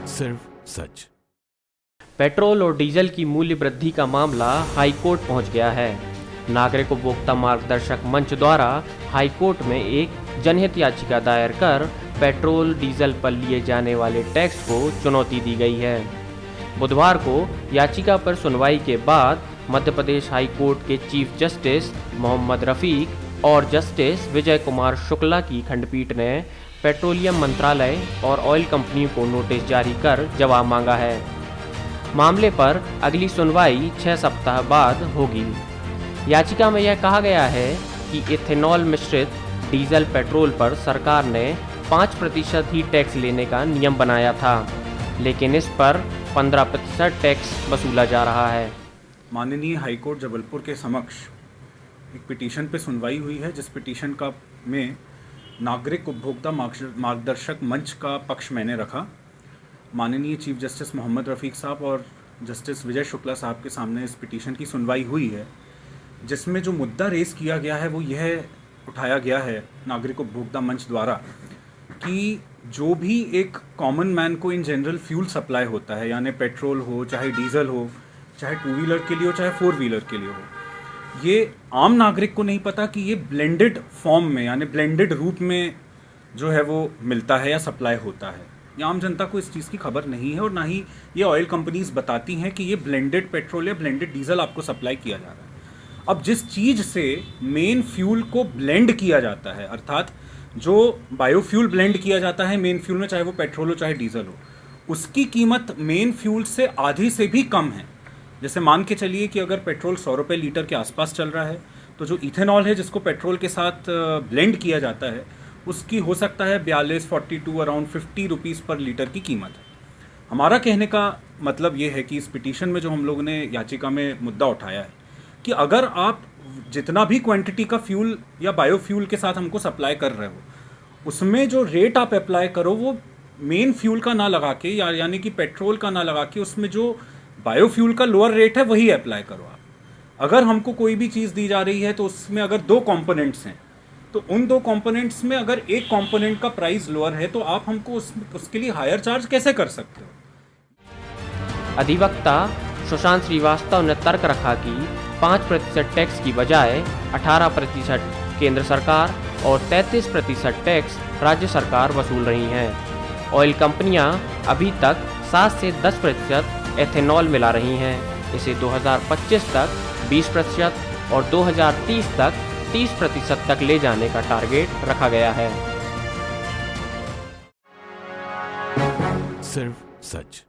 सिर्फ सच। पेट्रोल और डीजल की मूल्य वृद्धि का मामला हाईकोर्ट पहुंच गया है। नागरिक उपभोक्ता मार्गदर्शक मंच द्वारा हाईकोर्ट में एक जनहित याचिका दायर कर पेट्रोल डीजल पर लिए जाने वाले टैक्स को चुनौती दी गई है। बुधवार को याचिका पर सुनवाई के बाद मध्य प्रदेश हाईकोर्ट के चीफ जस्टिस मोहम्मद रफीक और जस्टिस विजय कुमार शुक्ला की खंडपीठ ने पेट्रोलियम मंत्रालय और ऑयल कंपनियों को नोटिस जारी कर जवाब मांगा है। मामले पर अगली सुनवाई 6 सप्ताह बाद होगी। याचिका में यह कहा गया है कि इथेनॉल मिश्रित डीजल पेट्रोल पर सरकार ने 5% ही टैक्स लेने का नियम बनाया था, लेकिन इस पर 15% टैक्स वसूला जा रहा है। माननीय हाईकोर्ट जबलपुर के समक्ष एक पिटीशन पे सुनवाई हुई है, जिस पिटीशन का में नागरिक उपभोक्ता मार्गदर्शक मंच का पक्ष मैंने रखा। माननीय चीफ जस्टिस मोहम्मद रफ़ीक साहब और जस्टिस विजय शुक्ला साहब के सामने इस पिटीशन की सुनवाई हुई है, जिसमें जो मुद्दा रेस किया गया है वो यह उठाया गया है नागरिक उपभोक्ता मंच द्वारा कि जो भी एक कॉमन मैन को इन जनरल फ्यूल सप्लाई होता है, यानी पेट्रोल हो, चाहे डीजल हो, चाहे 2 व्हीलर के लिए हो, चाहे 4 व्हीलर के लिए हो, ये आम नागरिक को नहीं पता कि ये ब्लेंडेड फॉर्म में यानी ब्लेंडेड रूप में जो है वो मिलता है या सप्लाई होता है। ये आम जनता को इस चीज़ की खबर नहीं है और ना ही ये ऑयल कंपनीज बताती हैं कि ये ब्लेंडेड पेट्रोल या ब्लेंडेड डीजल आपको सप्लाई किया जा रहा है। अब जिस चीज़ से मेन फ्यूल को ब्लेंड किया जाता है, अर्थात जो बायोफ्यूल ब्लेंड किया जाता है मेन फ्यूल में, चाहे वो पेट्रोल हो चाहे डीजल हो, उसकी कीमत मेन फ्यूल से आधी से भी कम है। जैसे मान के चलिए कि अगर पेट्रोल 100 रुपये लीटर के आसपास चल रहा है, तो जो इथेनॉल है जिसको पेट्रोल के साथ ब्लेंड किया जाता है, उसकी हो सकता है 42-42 अराउंड 50 रुपीज़ पर लीटर की कीमत है। हमारा कहने का मतलब ये है कि इस पिटीशन में जो हम लोगों ने याचिका में मुद्दा उठाया है कि अगर आप जितना भी क्वांटिटी का फ्यूल या बायोफ्यूल के साथ हमको सप्लाई कर रहे हो, उसमें जो रेट आप अप्लाई करो वो मेन फ्यूल का ना लगा के यानी कि पेट्रोल का ना लगा के उसमें जो बायोफ्यूल का लोअर रेट है वही अप्लाई करो आप। अगर हमको कोई भी चीज़ दी जा रही है तो उसमें अगर 2 कंपोनेंट्स हैं, तो उन 2 कंपोनेंट्स में अगर एक कंपोनेंट का प्राइस लोअर है तो आप हमको उसके लिए हायर चार्ज कैसे कर सकते हो। अधिवक्ता सुशांत श्रीवास्तव ने तर्क रखा कि 5% टैक्स की बजाय 18% केंद्र सरकार और 33% टैक्स राज्य सरकार वसूल रही हैं। ऑयल कंपनियां अभी तक 7 से 10% एथेनॉल मिला रही हैं। इसे 2025 तक 20% और 2030 तक 30% तक ले जाने का टारगेट रखा गया है। सिर्फ सच।